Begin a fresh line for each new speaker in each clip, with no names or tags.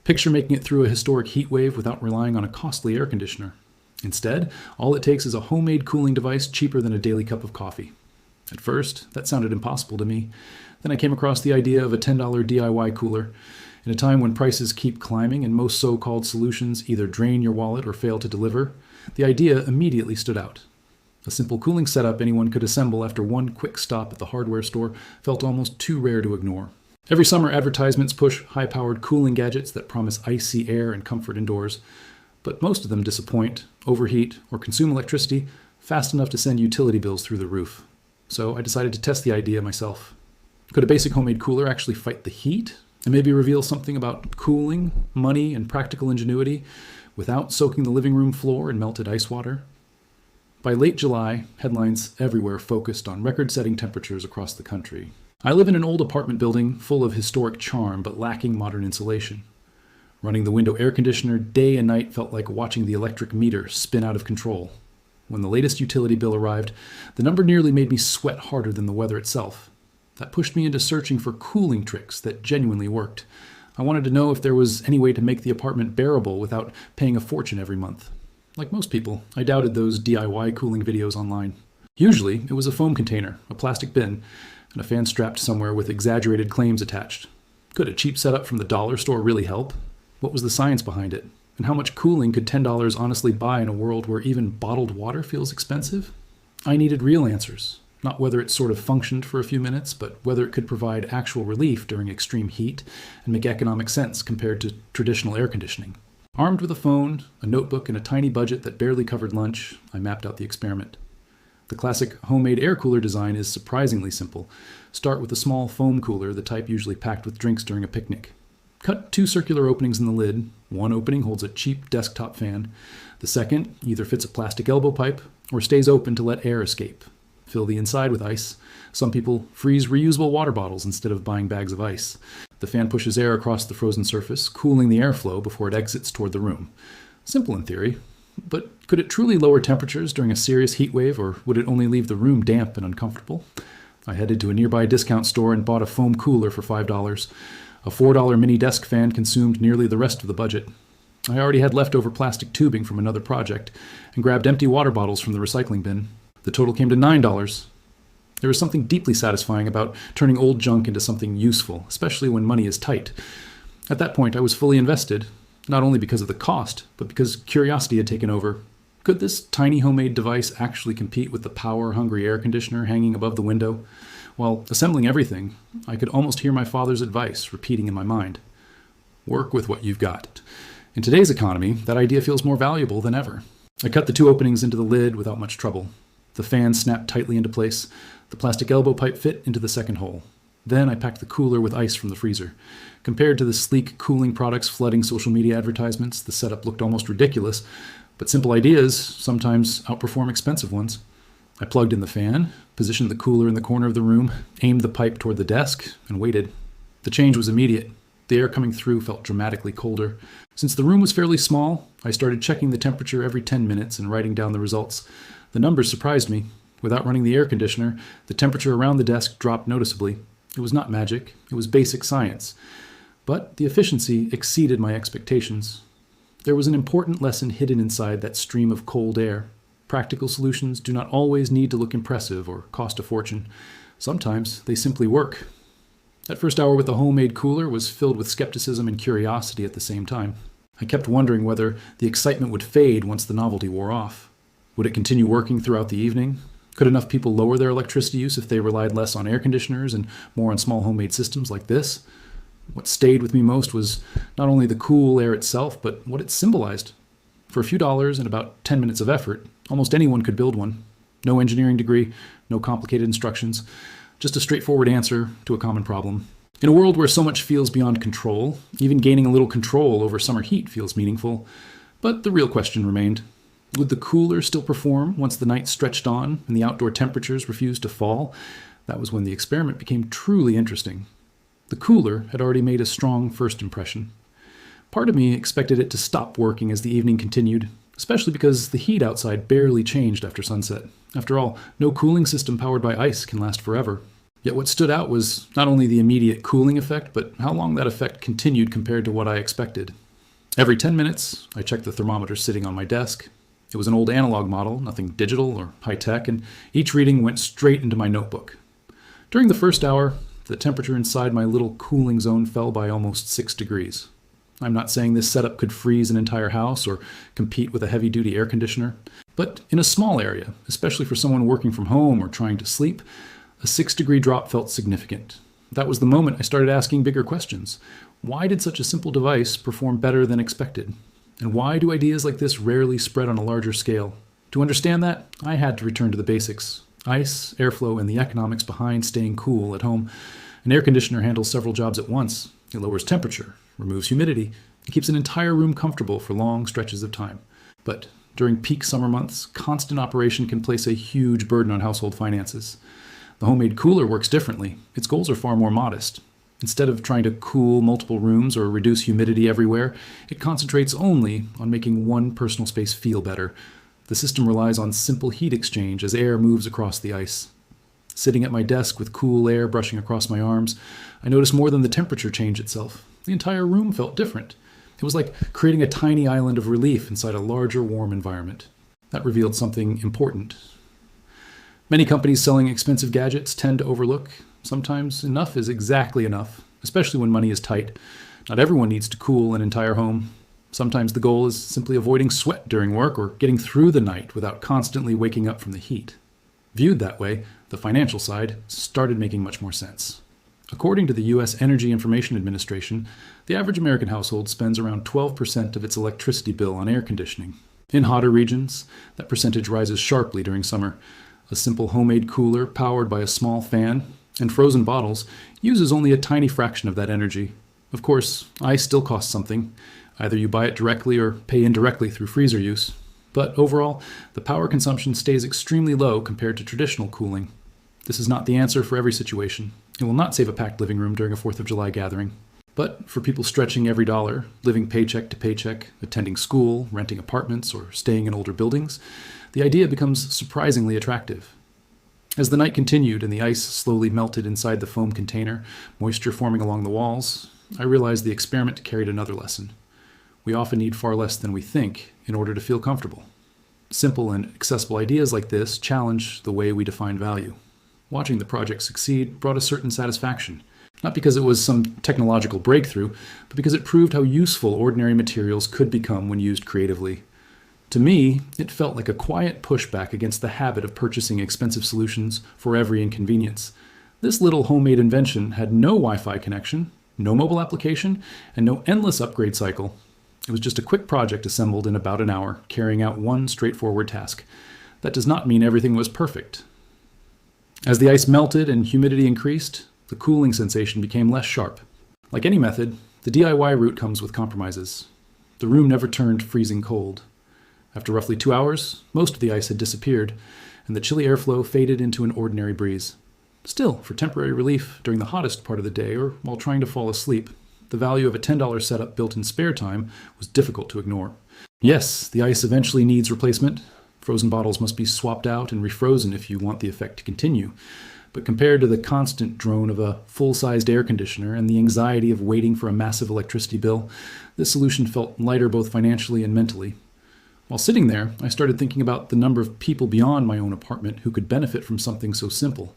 Picture making it through a historic heat wave without relying on a costly air conditioner. Instead, all it takes is a homemade cooling device cheaper than a daily cup of coffee. At first, that sounded impossible to me. Then I came across the idea of a $10 DIY cooler. In a time when prices keep climbing and most so-called solutions either drain your wallet or fail to deliver, the idea immediately stood out. A simple cooling setup anyone could assemble after one quick stop at the hardware store felt almost too rare to ignore. Every summer, advertisements push high-powered cooling gadgets that promise icy air and comfort indoors, but most of them disappoint, overheat, or consume electricity fast enough to send utility bills through the roof. So I decided to test the idea myself. Could a basic homemade cooler actually fight the heat and maybe reveal something about cooling, money, and practical ingenuity without soaking the living room floor in melted ice water? By late July, headlines everywhere focused on record-setting temperatures across the country. I live in an old apartment building full of historic charm but lacking modern insulation. Running the window air conditioner day and night felt like watching the electric meter spin out of control. When the latest utility bill arrived, the number nearly made me sweat harder than the weather itself. That pushed me into searching for cooling tricks that genuinely worked. I wanted to know if there was any way to make the apartment bearable without paying a fortune every month. Like most people, I doubted those DIY cooling videos online. Usually, it was a foam container, a plastic bin, and a fan strapped somewhere with exaggerated claims attached. Could a cheap setup from the dollar store really help? What was the science behind it? And how much cooling could $10 honestly buy in a world where even bottled water feels expensive? I needed real answers. Not whether it sort of functioned for a few minutes, but whether it could provide actual relief during extreme heat and make economic sense compared to traditional air conditioning. Armed with a phone, a notebook, and a tiny budget that barely covered lunch, I mapped out the experiment. The classic homemade air cooler design is surprisingly simple. Start with a small foam cooler, the type usually packed with drinks during a picnic. Cut 2 circular openings in the lid. One opening holds a cheap desktop fan. The second either fits a plastic elbow pipe or stays open to let air escape. Fill the inside with ice. Some people freeze reusable water bottles instead of buying bags of ice. The fan pushes air across the frozen surface, cooling the airflow before it exits toward the room. Simple in theory, but could it truly lower temperatures during a serious heat wave, or would it only leave the room damp and uncomfortable? I headed to a nearby discount store and bought a foam cooler for $5. A $4 mini desk fan consumed nearly the rest of the budget. I already had leftover plastic tubing from another project and grabbed empty water bottles from the recycling bin. The total came to $9. There is something deeply satisfying about turning old junk into something useful, especially when money is tight. At that point, I was fully invested, not only because of the cost, but because curiosity had taken over. Could this tiny homemade device actually compete with the power-hungry air conditioner hanging above the window? While assembling everything, I could almost hear my father's advice repeating in my mind. Work with what you've got. In today's economy, that idea feels more valuable than ever. I cut the 2 openings into the lid without much trouble. The fan snapped tightly into place. The plastic elbow pipe fit into the second hole. Then I packed the cooler with ice from the freezer. Compared to the sleek cooling products flooding social media advertisements, the setup looked almost ridiculous, but simple ideas sometimes outperform expensive ones. I plugged in the fan, positioned the cooler in the corner of the room, aimed the pipe toward the desk, and waited. The change was immediate. The air coming through felt dramatically colder. Since the room was fairly small, I started checking the temperature every 10 minutes and writing down the results. The numbers surprised me. Without running the air conditioner, the temperature around the desk dropped noticeably. It was not magic, it was basic science. But the efficiency exceeded my expectations. There was an important lesson hidden inside that stream of cold air. Practical solutions do not always need to look impressive or cost a fortune. Sometimes they simply work. That first hour with the homemade cooler was filled with skepticism and curiosity at the same time. I kept wondering whether the excitement would fade once the novelty wore off. Would it continue working throughout the evening? Could enough people lower their electricity use if they relied less on air conditioners and more on small homemade systems like this? What stayed with me most was not only the cool air itself, but what it symbolized. For a few dollars and about 10 minutes of effort, almost anyone could build one. No engineering degree, no complicated instructions, just a straightforward answer to a common problem. In a world where so much feels beyond control, even gaining a little control over summer heat feels meaningful. But the real question remained. Would the cooler still perform once the night stretched on and the outdoor temperatures refused to fall? That was when the experiment became truly interesting. The cooler had already made a strong first impression. Part of me expected it to stop working as the evening continued, especially because the heat outside barely changed after sunset. After all, no cooling system powered by ice can last forever. Yet what stood out was not only the immediate cooling effect, but how long that effect continued compared to what I expected. Every 10 minutes, I checked the thermometer sitting on my desk. It was an old analog model, nothing digital or high-tech, and each reading went straight into my notebook. During the first hour, the temperature inside my little cooling zone fell by almost 6 degrees. I'm not saying this setup could freeze an entire house or compete with a heavy-duty air conditioner, but in a small area, especially for someone working from home or trying to sleep, a 6-degree drop felt significant. That was the moment I started asking bigger questions. Why did such a simple device perform better than expected? And why do ideas like this rarely spread on a larger scale? To understand that, I had to return to the basics. Ice, airflow, and the economics behind staying cool at home. An air conditioner handles several jobs at once. It lowers temperature, removes humidity, and keeps an entire room comfortable for long stretches of time. But during peak summer months, constant operation can place a huge burden on household finances. The homemade cooler works differently. Its goals are far more modest. Instead of trying to cool multiple rooms or reduce humidity everywhere, it concentrates only on making one personal space feel better. The system relies on simple heat exchange as air moves across the ice. Sitting at my desk with cool air brushing across my arms, I noticed more than the temperature change itself. The entire room felt different. It was like creating a tiny island of relief inside a larger, warm environment. That revealed something important. Many companies selling expensive gadgets tend to overlook sometimes enough is exactly enough, especially when money is tight. Not everyone needs to cool an entire home. Sometimes the goal is simply avoiding sweat during work or getting through the night without constantly waking up from the heat. Viewed that way, the financial side started making much more sense. According to the U.S. Energy Information Administration, the average American household spends around 12% of its electricity bill on air conditioning. In hotter regions, that percentage rises sharply during summer. A simple homemade cooler powered by a small fan and frozen bottles uses only a tiny fraction of that energy. Of course, ice still costs something. Either you buy it directly or pay indirectly through freezer use. But overall, the power consumption stays extremely low compared to traditional cooling. This is not the answer for every situation. It will not save a packed living room during a 4th of July gathering. But for people stretching every dollar, living paycheck to paycheck, attending school, renting apartments, or staying in older buildings, the idea becomes surprisingly attractive. As the night continued and the ice slowly melted inside the foam container, moisture forming along the walls, I realized the experiment carried another lesson. We often need far less than we think in order to feel comfortable. Simple and accessible ideas like this challenge the way we define value. Watching the project succeed brought a certain satisfaction, not because it was some technological breakthrough, but because it proved how useful ordinary materials could become when used creatively. To me, it felt like a quiet pushback against the habit of purchasing expensive solutions for every inconvenience. This little homemade invention had no Wi-Fi connection, no mobile application, and no endless upgrade cycle. It was just a quick project assembled in about an hour, carrying out one straightforward task. That does not mean everything was perfect. As the ice melted and humidity increased, the cooling sensation became less sharp. Like any method, the DIY route comes with compromises. The room never turned freezing cold. After roughly 2 hours, most of the ice had disappeared, and the chilly airflow faded into an ordinary breeze. Still, for temporary relief during the hottest part of the day or while trying to fall asleep, the value of a $10 setup built in spare time was difficult to ignore. Yes, the ice eventually needs replacement. Frozen bottles must be swapped out and refrozen if you want the effect to continue. But compared to the constant drone of a full-sized air conditioner and the anxiety of waiting for a massive electricity bill, this solution felt lighter both financially and mentally. While sitting there, I started thinking about the number of people beyond my own apartment who could benefit from something so simple.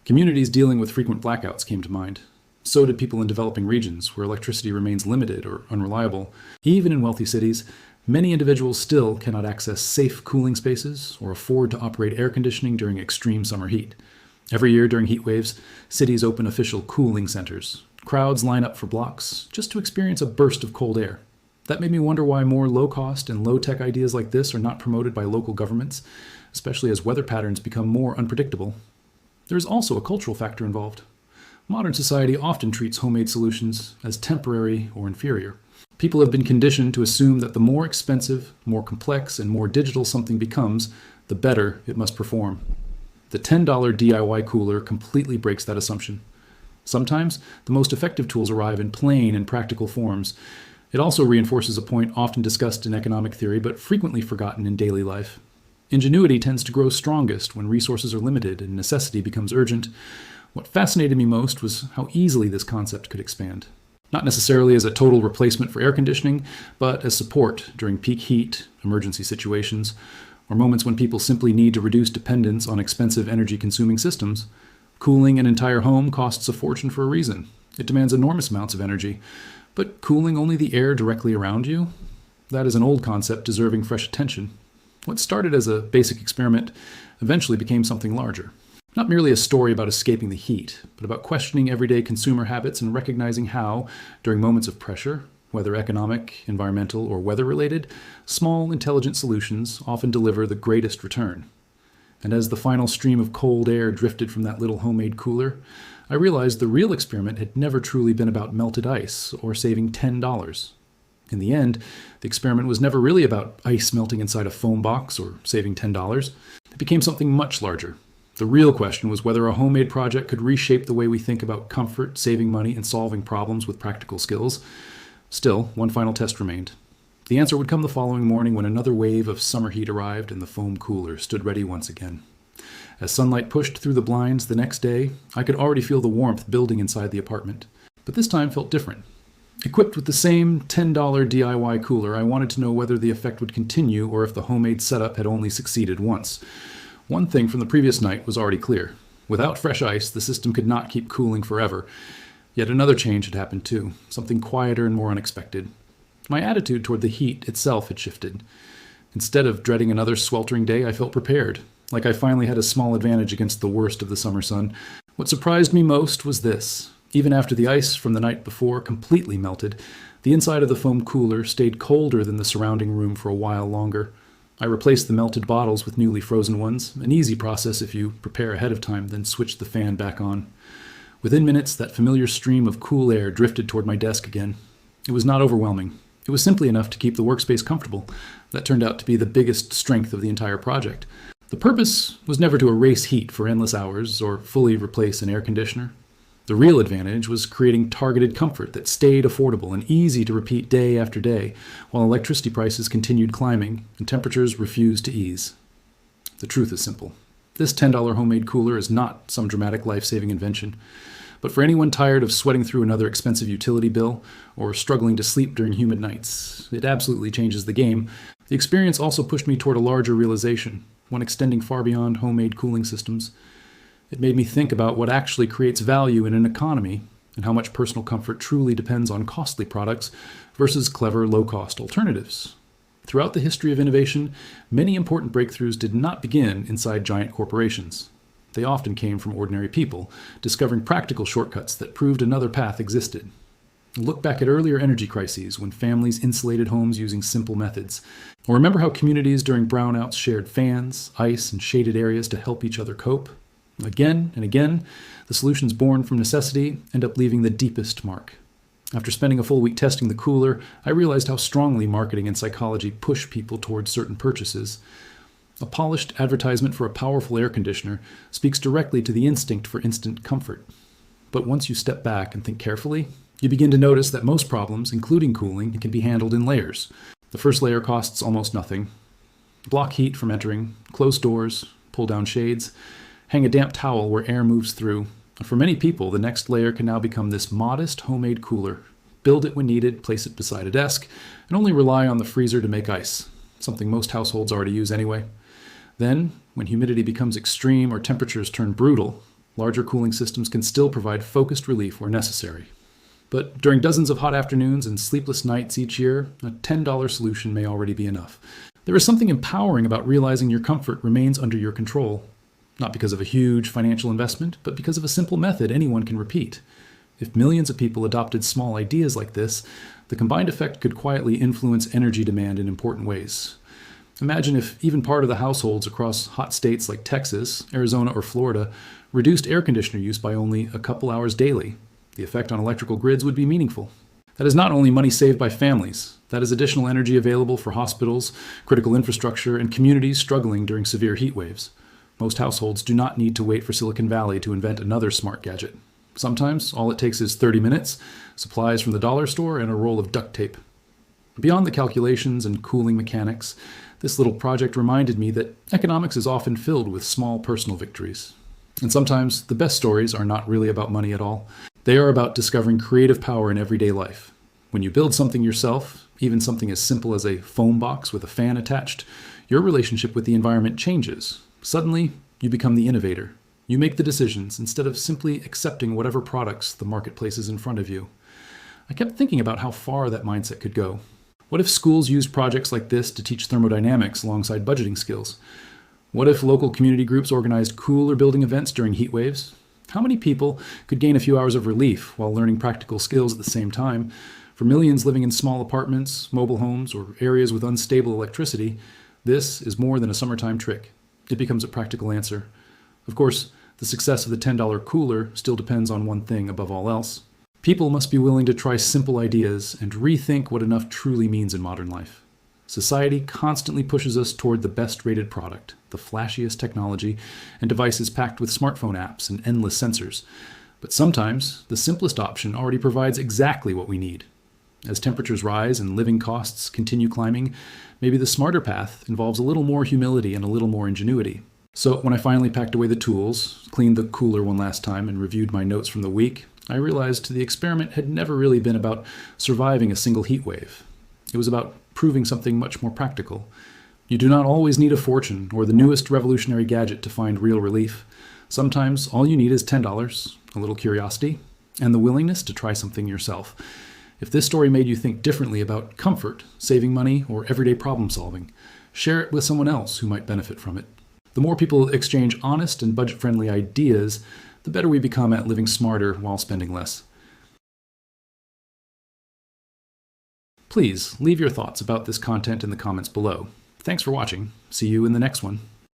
Communities dealing with frequent blackouts came to mind. So did people in developing regions where electricity remains limited or unreliable. Even in wealthy cities, many individuals still cannot access safe cooling spaces or afford to operate air conditioning during extreme summer heat. Every year during heat waves, cities open official cooling centers. Crowds line up for blocks just to experience a burst of cold air. That made me wonder why more low-cost and low-tech ideas like this are not promoted by local governments, especially as weather patterns become more unpredictable. There is also a cultural factor involved. Modern society often treats homemade solutions as temporary or inferior. People have been conditioned to assume that the more expensive, more complex, and more digital something becomes, the better it must perform. The $10 DIY cooler completely breaks that assumption. Sometimes, the most effective tools arrive in plain and practical forms. It also reinforces a point often discussed in economic theory but frequently forgotten in daily life. Ingenuity tends to grow strongest when resources are limited and necessity becomes urgent. What fascinated me most was how easily this concept could expand. Not necessarily as a total replacement for air conditioning, but as support during peak heat, emergency situations, or moments when people simply need to reduce dependence on expensive energy-consuming systems. Cooling an entire home costs a fortune for a reason. It demands enormous amounts of energy. But cooling only the air directly around you? That is an old concept deserving fresh attention. What started as a basic experiment eventually became something larger. Not merely a story about escaping the heat, but about questioning everyday consumer habits and recognizing how, during moments of pressure, whether economic, environmental, or weather-related, small, intelligent solutions often deliver the greatest return. And as the final stream of cold air drifted from that little homemade cooler, I realized the real experiment had never truly been about melted ice or saving $10. In the end, the experiment was never really about ice melting inside a foam box or saving $10. It became something much larger. The real question was whether a homemade project could reshape the way we think about comfort, saving money, and solving problems with practical skills. Still, one final test remained. The answer would come the following morning when another wave of summer heat arrived and the foam cooler stood ready once again. As sunlight pushed through the blinds the next day, I could already feel the warmth building inside the apartment. But this time felt different. Equipped with the same $10 DIY cooler, I wanted to know whether the effect would continue or if the homemade setup had only succeeded once. One thing from the previous night was already clear. Without fresh ice, the system could not keep cooling forever. Yet another change had happened too, something quieter and more unexpected. My attitude toward the heat itself had shifted. Instead of dreading another sweltering day, I felt prepared, like I finally had a small advantage against the worst of the summer sun. What surprised me most was this. Even after the ice from the night before completely melted, the inside of the foam cooler stayed colder than the surrounding room for a while longer. I replaced the melted bottles with newly frozen ones, an easy process if you prepare ahead of time, then switch the fan back on. Within minutes, that familiar stream of cool air drifted toward my desk again. It was not overwhelming. It was simply enough to keep the workspace comfortable. That turned out to be the biggest strength of the entire project. The purpose was never to erase heat for endless hours or fully replace an air conditioner. The real advantage was creating targeted comfort that stayed affordable and easy to repeat day after day, while electricity prices continued climbing and temperatures refused to ease. The truth is simple. This $10 homemade cooler is not some dramatic life-saving invention. But for anyone tired of sweating through another expensive utility bill or struggling to sleep during humid nights, it absolutely changes the game. The experience also pushed me toward a larger realization, one extending far beyond homemade cooling systems. It made me think about what actually creates value in an economy and how much personal comfort truly depends on costly products versus clever, low-cost alternatives. Throughout the history of innovation, many important breakthroughs did not begin inside giant corporations. They often came from ordinary people, discovering practical shortcuts that proved another path existed. Look back at earlier energy crises when families insulated homes using simple methods. Or remember how communities during brownouts shared fans, ice, and shaded areas to help each other cope? Again and again, the solutions born from necessity end up leaving the deepest mark. After spending a full week testing the cooler, I realized how strongly marketing and psychology push people towards certain purchases. A polished advertisement for a powerful air conditioner speaks directly to the instinct for instant comfort. But once you step back and think carefully, you begin to notice that most problems, including cooling, can be handled in layers. The first layer costs almost nothing. Block heat from entering, close doors, pull down shades, hang a damp towel where air moves through. For many people, the next layer can now become this modest homemade cooler. Build it when needed, place it beside a desk, and only rely on the freezer to make ice, something most households already use anyway. Then, when humidity becomes extreme or temperatures turn brutal, larger cooling systems can still provide focused relief where necessary. But during dozens of hot afternoons and sleepless nights each year, a $10 solution may already be enough. There is something empowering about realizing your comfort remains under your control. Not because of a huge financial investment, but because of a simple method anyone can repeat. If millions of people adopted small ideas like this, the combined effect could quietly influence energy demand in important ways. Imagine if even part of the households across hot states like Texas, Arizona, or Florida reduced air conditioner use by only a couple hours daily. The effect on electrical grids would be meaningful. That is not only money saved by families, that is additional energy available for hospitals, critical infrastructure, and communities struggling during severe heat waves. Most households do not need to wait for Silicon Valley to invent another smart gadget. Sometimes all it takes is 30 minutes, supplies from the dollar store, and a roll of duct tape. Beyond the calculations and cooling mechanics, this little project reminded me that economics is often filled with small personal victories. And sometimes the best stories are not really about money at all. They are about discovering creative power in everyday life. When you build something yourself, even something as simple as a foam box with a fan attached, your relationship with the environment changes. Suddenly, you become the innovator. You make the decisions instead of simply accepting whatever products the market places in front of you. I kept thinking about how far that mindset could go. What if schools used projects like this to teach thermodynamics alongside budgeting skills? What if local community groups organized cooler building events during heat waves? How many people could gain a few hours of relief while learning practical skills at the same time? For millions living in small apartments, mobile homes, or areas with unstable electricity, this is more than a summertime trick. It becomes a practical answer. Of course, the success of the $10 cooler still depends on one thing above all else. People must be willing to try simple ideas and rethink what enough truly means in modern life. Society constantly pushes us toward the best-rated product, the flashiest technology, and devices packed with smartphone apps and endless sensors. But sometimes, the simplest option already provides exactly what we need. As temperatures rise and living costs continue climbing, maybe the smarter path involves a little more humility and a little more ingenuity. So when I finally packed away the tools, cleaned the cooler one last time, and reviewed my notes from the week, I realized the experiment had never really been about surviving a single heat wave. It was about proving something much more practical. You do not always need a fortune or the newest revolutionary gadget to find real relief. Sometimes all you need is $10, a little curiosity, and the willingness to try something yourself. If this story made you think differently about comfort, saving money, or everyday problem solving, share it with someone else who might benefit from it. The more people exchange honest and budget-friendly ideas, the better we become at living smarter while spending less. Please leave your thoughts about this content in the comments below. Thanks for watching. See you in the next one.